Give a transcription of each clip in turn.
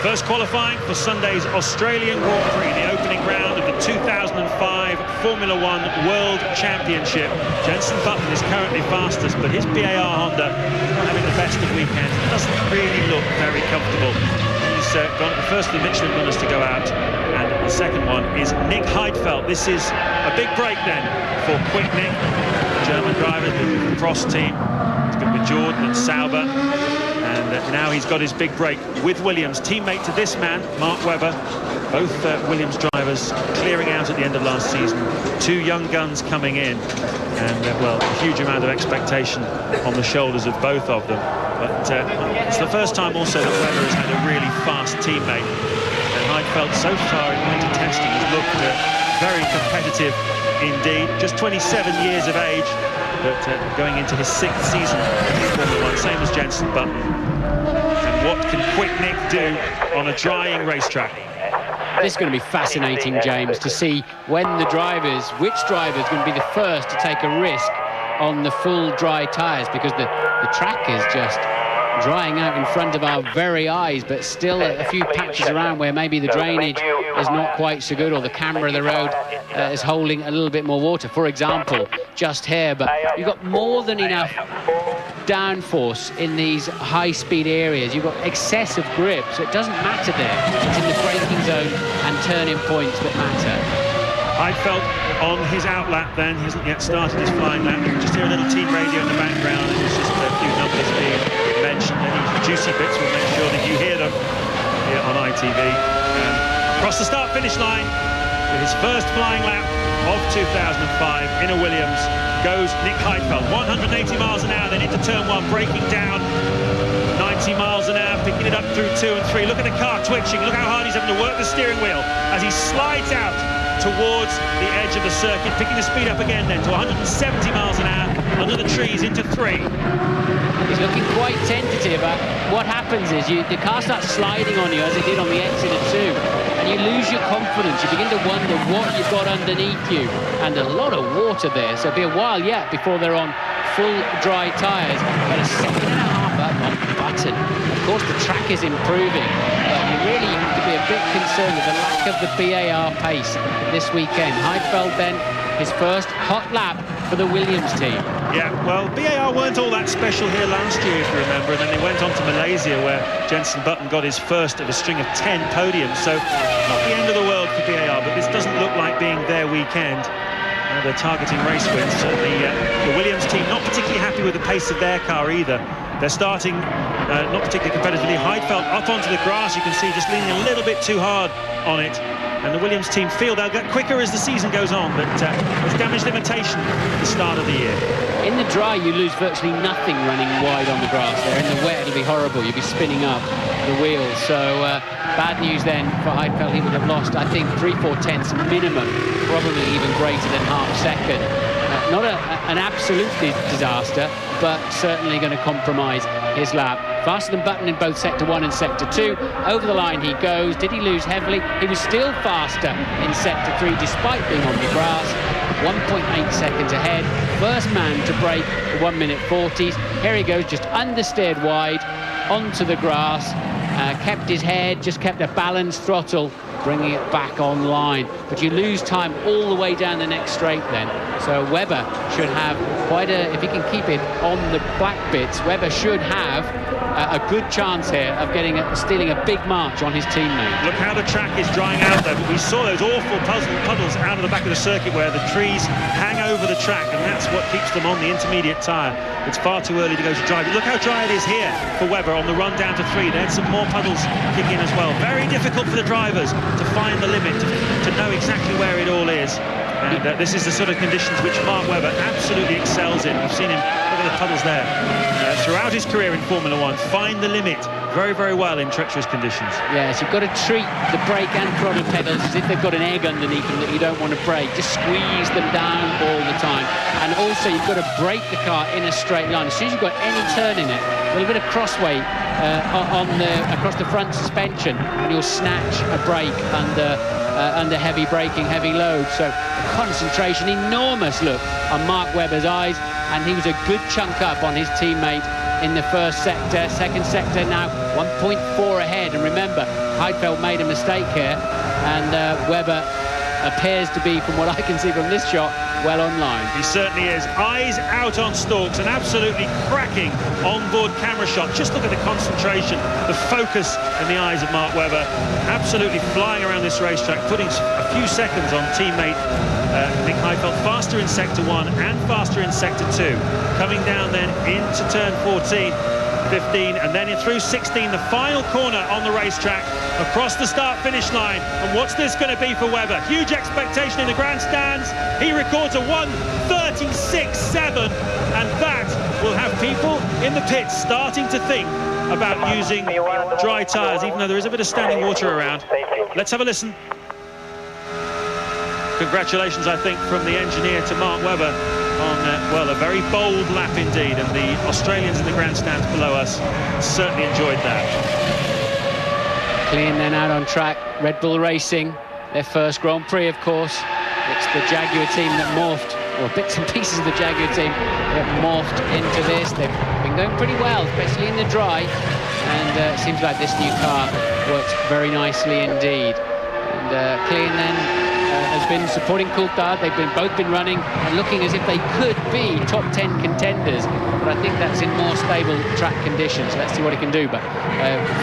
First qualifying for Sunday's Australian Grand Prix, the opening round of the 2005 Formula One World Championship. Jenson Button is currently fastest, but his BAR Honda having the best of weekends. Doesn't really look very comfortable. He's gone the first of the Michelin runners to go out, and the second one is Nick Heidfeld. This is a big break then for Quick Nick, the German driver, the Cross team. He's been with Jordan and Sauber. And now he's got his big break with Williams. Teammate to this man, Mark Webber. Both Williams drivers clearing out at the end of last season. Two young guns coming in. And, well, a huge amount of expectation on the shoulders of both of them. But it's the first time also that Webber has had a really fast teammate. And Heidfeld so far in winter testing has looked very competitive indeed. Just 27 years of age. But going into his 6th season in Formula One, same as Jenson Button. And what can Quick Nick do on a drying racetrack? This is going to be fascinating, James, to see when which driver is going to be the first to take a risk on the full dry tyres, because the track is just drying out in front of our very eyes, but still a few patches around where maybe the drainage is not quite so good, or the camber of the road is holding a little bit more water. For example, just here, but you've got more than enough downforce in these high-speed areas. You've got excessive grip, so it doesn't matter there. It's in the braking zone and turning points that matter. Heidfeld on his outlap then. He hasn't yet started his flying lap. You can just hear a little team radio in the background, and it's just a few numbers being mentioned. Any juicy bits, we'll make sure that you hear them here on ITV. And across the start-finish line, with his first flying lap of 2005 in a Williams, goes Nick Heidfeld. 180 miles an hour, then into turn 1, braking down. 90 miles an hour, picking it up through 2 and 3. Look at the car twitching. Look how hard he's having to work the steering wheel as he slides out towards the edge of the circuit, picking the speed up again then to 170 miles an hour under the trees into 3. He's looking quite tentative. What happens is the car starts sliding on you, as it did on the exit at 2, and you lose your confidence. You begin to wonder what you've got underneath you, and a lot of water there, so it'll be a while yet before they're on full dry tyres. But a second and a half up on Button. Of course, the track is improving, but you really have to be a bit concerned with the lack of the BAR pace this weekend. Heidfeld then, his first hot lap for the Williams team. Yeah, well, BAR weren't all that special here last year, if you remember, and then they went on to Malaysia, where Jenson Button got his first of a string of 10 podiums. So not the end of the world for BAR, but this doesn't look like being their weekend. They're targeting race wins. Certainly the Williams team not particularly happy with the pace of their car either. They're starting not particularly competitively. Heidfeld up onto the grass, you can see, just leaning a little bit too hard on it. And the Williams team feel they'll get quicker as the season goes on, but there's damage limitation at the start of the year. In the dry, you lose virtually nothing running wide on the grass there. In the wet, it'll be horrible. You'll be spinning up the wheels. So bad news then for Heidfeld. He would have lost, I think, 3/4 tenths minimum, probably even greater than half a second. Not an absolute disaster, but certainly going to compromise his lap. Faster than Button in both Sector 1 and Sector 2. Over the line he goes. Did he lose heavily? He was still faster in Sector 3 despite being on the grass. 1.8 seconds ahead. First man to break the 1 minute 40s. Here he goes, just understeered wide onto the grass. Kept his head, just kept a balanced throttle, bringing it back online. But you lose time all the way down the next straight then. So Webber should have quite a, if he can keep it on the black bits, Webber should have a good chance here of stealing a big march on his teammate. Look how the track is drying out there, but we saw those awful puddles out of the back of the circuit where the trees hang over the track, and that's what keeps them on the intermediate tyre. It's far too early to go to dry. But look how dry it is here for Webber on the run down to 3. There's some more puddles kick in as well. Very difficult for the drivers to find the limit, to know exactly where it all is. And this is the sort of conditions which Mark Webber absolutely excels in. We've seen him, look at the puddles there, throughout his career in Formula One, find the limit very, very well in treacherous conditions. Yes, you've got to treat the brake and throttle pedals as if they've got an egg underneath them that you don't want to break. Just squeeze them down all the time. And also you've got to brake the car in a straight line. As soon as you've got any turn in it, a little bit of crossweight across the front suspension, and you'll snatch a brake under heavy braking, heavy load. So the concentration, enormous look on Mark Webber's eyes, and he was a good chunk up on his teammate in the first sector. Second sector now 1.4 ahead. And remember, Heidfeld made a mistake here, and Webber appears to be, from what I can see from this shot, well online. He certainly is. Eyes out on stalks, an absolutely cracking onboard camera shot. Just look at the concentration, the focus in the eyes of Mark Webber. Absolutely flying around this racetrack, putting a few seconds on teammate Nick Heidfeld. Faster in sector 1 and faster in sector 2. Coming down then into turn 14. 15, and then in through 16, the final corner on the racetrack, across the start-finish line. And what's this going to be for Webber? Huge expectation in the grandstands. He records a 1:36.7, and that will have people in the pits starting to think about using dry tyres, even though there is a bit of standing water around. Let's have a listen. Congratulations, I think, from the engineer to Mark Webber on, well, a very bold lap indeed, and the Australians in the grandstands below us certainly enjoyed that. Clean then out on track. Red Bull Racing, their first Grand Prix, of course. It's the Jaguar team that morphed, or bits and pieces of the Jaguar team that morphed into this. They've been going pretty well, especially in the dry, and it seems like this new car works very nicely indeed. And Clean then has been supporting Coulthard. They've both been running and looking as if they could be top 10 contenders, but I think that's in more stable track conditions. Let's see what he can do. But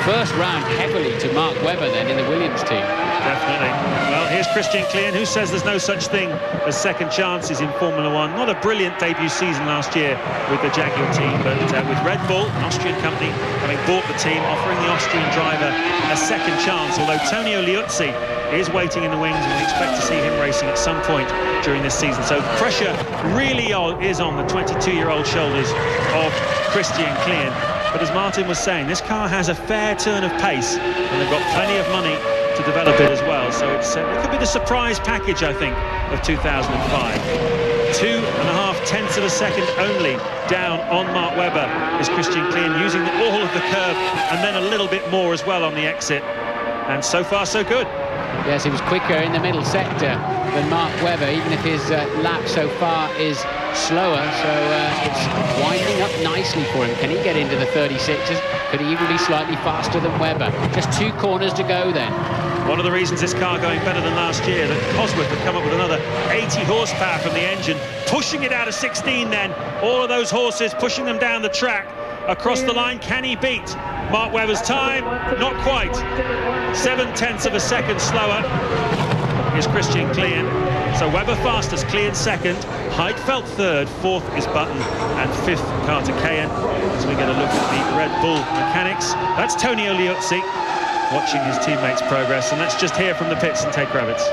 first round heavily to Mark Webber then in the Williams team. Definitely. Well, here's Christian Klien, who says there's no such thing as second chances in Formula One. Not a brilliant debut season last year with the Jaguar team, but with Red Bull, an Austrian company, having bought the team, offering the Austrian driver a second chance, although Tonio Liuzzi is waiting in the wings, and we expect to see him racing at some point during this season. So the pressure really is on the 22-year-old shoulders of Christian Klien. But as Martin was saying, this car has a fair turn of pace, and they've got plenty of money to develop it as well. So it could be the surprise package, I think, of 2005. 2.5 tenths of a second only down on Mark Webber is Christian Klien, using all of the curve and then a little bit more as well on the exit. And so far, so good. Yes, he was quicker in the middle sector than Mark Webber, even if his lap so far is slower. So it's winding up nicely for him. Can he get into the 36s? Could he even be slightly faster than Webber? Just 2 corners to go then. One of the reasons this car going better than last year, that Cosworth have come up with another 80 horsepower from the engine, pushing it out of 16 then. All of those horses pushing them down the track. Across the line, can he beat Mark Webber's time? Not quite. 7 tenths of a second slower is Christian Klien. So Webber fastest, Klien second, Heidfeld third, fourth is Button, and fifth Carter Kayan. As we get a look at the Red Bull mechanics, that's Tonio Liuzzi watching his teammates' progress, and let's just hear from the pits and take Kravitz.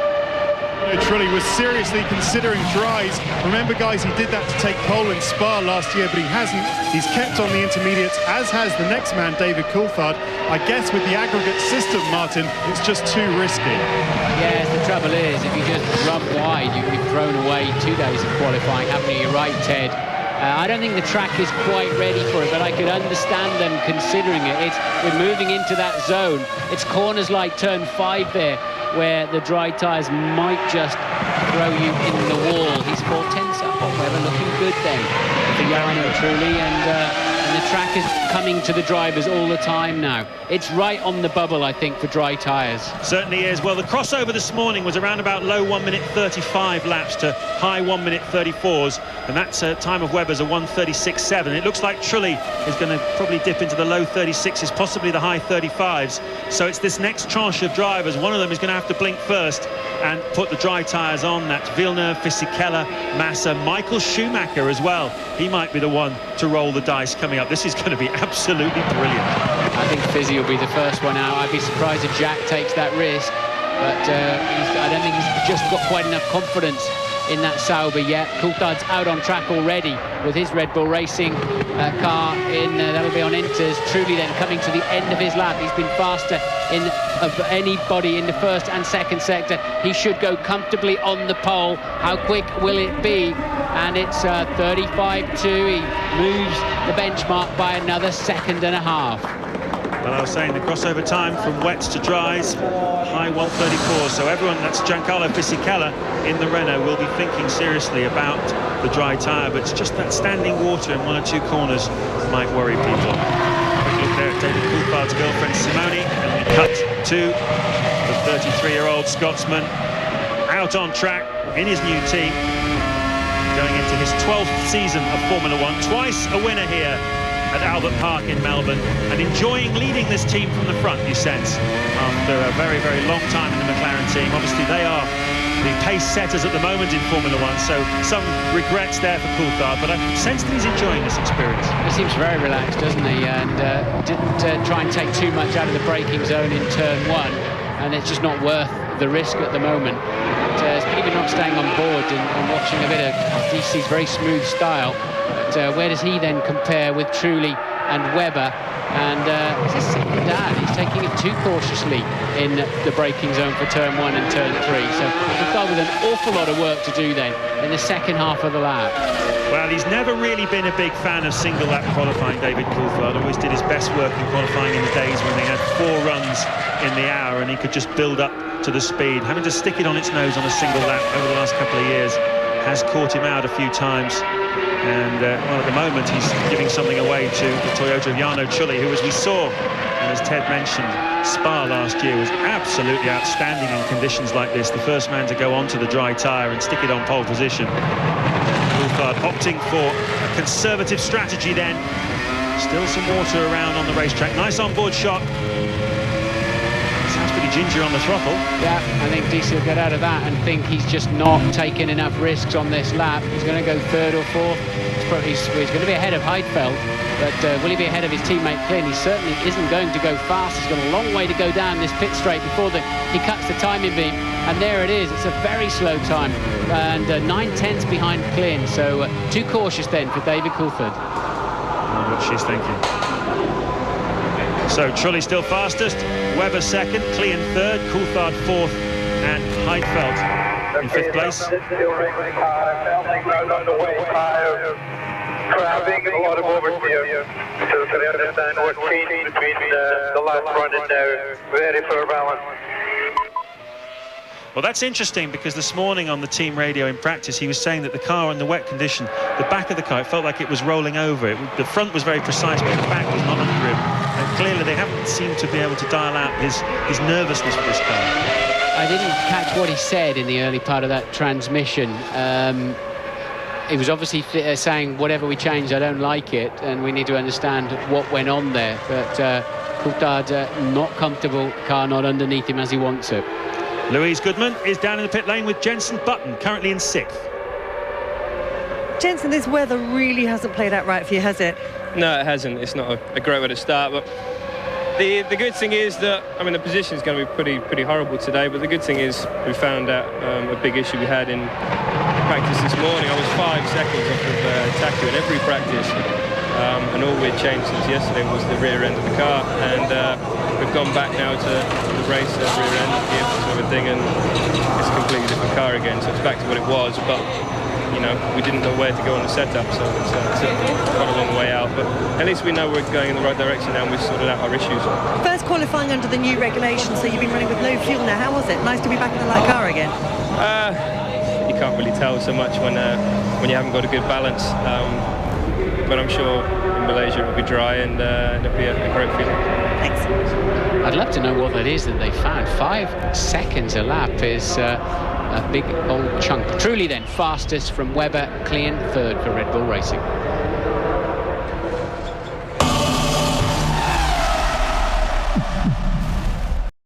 Trulli was seriously considering dries. Remember, guys, he did that to take pole in Spa last year, but he hasn't. He's kept on the intermediates, as has the next man, David Coulthard. I guess with the aggregate system, Martin, it's just too risky. Yes, the trouble is, if you just run wide, you've thrown away 2 days of qualifying, haven't you? You're right, Ted. I don't think the track is quite ready for it, but I could understand them considering it. We're moving into that zone. It's corners like turn 5 there, where the dry tyres might just throw you in the wall. He's 4 tenths up on Webber, looking good then for Jarno Trulli, and the track is coming to the drivers all the time now. It's right on the bubble, I think, for dry tyres. Certainly is. Well, the crossover this morning was around about low 1:35 laps to high 1:34s, and that time of Webber's a 1:36.7. It looks like Trulli is going to probably dip into the low 36s, possibly the high 35s. So it's this next tranche of drivers. One of them is going to have to blink first and put the dry tyres on. That's Villeneuve, Fisichella, Massa, Michael Schumacher as well. He might be the one to roll the dice coming up. This is going to be absolutely brilliant. I think Fizzy will be the first one out. I'd be surprised if Jack takes that risk, but I don't think he's just got quite enough confidence in that Sauber yet. Coulthard's out on track already with his Red Bull Racing car in, that'll be on Inters. Trulli then coming to the end of his lap. He's been faster of anybody in the first and second sector. He should go comfortably on the pole. How quick will it be? And it's 35.2. He moves the benchmark by another 1.5 seconds. But I was saying the crossover time from wets to dries, high 1:34. So everyone, that's Giancarlo Fisichella in the Renault, will be thinking seriously about the dry tyre. But it's just that standing water in one or two corners might worry people. Quick look there at David Coulthard's girlfriend Simone, and we cut to the 33-year-old Scotsman out on track in his new team, going into his 12th season of Formula One, twice a winner here at Albert Park in Melbourne, and enjoying leading this team from the front, you sense, after a very, very long time in the McLaren team. Obviously, they are the pace setters at the moment in Formula One, so some regrets there for Coulthard, but I sense that he's enjoying this experience. He seems very relaxed, doesn't he? And didn't try and take too much out of the braking zone in turn one, and it's just not worth the risk at the moment. It's maybe not staying on board and watching a bit of DC's very smooth style. But where does he then compare with Trulli and Webber? And it's his second down. He's taking it too cautiously in the braking zone for turn one and turn three. So he's got with an awful lot of work to do then in the second half of the lap. Well, he's never really been a big fan of single lap qualifying, David Coulthard. Always did his best work in qualifying in the days when they had 4 runs in the hour and he could just build up to the speed. Having to stick it on its nose on a single lap over the last couple of years has caught him out a few times. And well, at the moment he's giving something away to the Toyota of Jarno Trulli, who, as we saw and as Ted mentioned, Spa last year was absolutely outstanding in conditions like this. The first man to go onto the dry tyre and stick it on pole position. Coulthard opting for a conservative strategy then. Still some water around on the racetrack. Nice onboard shot. Sounds pretty ginger on the throttle. Yeah, I think DC will get out of that and think he's just not taking enough risks on this lap. He's going to go third or fourth. He's going to be ahead of Heidfeld, but will he be ahead of his teammate Klin? He certainly isn't going to go fast. He's got a long way to go down this pit straight before he cuts the timing beam. And there it is. It's a very slow time. And 9/10 behind Klin. So too cautious then for David Coulthard. What she's thinking. So Trulli still fastest, Webber second, Klien third, Coulthard fourth, and Heidfeld in fifth place. Having a lot of oversteer, so they understand what changed between the last run and now. Very poor balance. Well, that's interesting, because this morning on the team radio in practice, he was saying that the car in the wet condition, the back of the car, it felt like it was rolling over. The front was very precise, but the back was not on the grip. And clearly they haven't seemed to be able to dial out his nervousness for this car. I didn't catch what he said in the early part of that transmission. He was obviously saying, whatever we change, I don't like it, and we need to understand what went on there. But Coulthard not comfortable, car not underneath him as he wants it. Louise Goodman is down in the pit lane with Jenson Button, currently in 6th. Jenson, this weather really hasn't played out right for you, has it? No, it hasn't. It's not a great way to start, but the good thing is that, I mean, the position is going to be pretty horrible today, but the good thing is we found out a big issue we had in practice this morning. I was 5 seconds off of Taku in every practice, and all we'd changed since yesterday was the rear end of the car, and we've gone back now to the race rear end gear sort of thing, and it's a completely different car again, so it's back to what it was. But you know, we didn't know where to go on the setup, so it's quite a long way out, but at least we know we're going in the right direction now, and we've sorted out our issues. First qualifying under the new regulations, so you've been running with no fuel now. How was it? Nice to be back in the light car again. You can't really tell so much when you haven't got a good balance, but I'm sure in Malaysia it'll be dry, and it'll be a great feeling. Thanks. I'd love to know what that is that they found. 5 seconds a lap is a big old chunk. Trulli then fastest from Webber, Klien third for Red Bull Racing.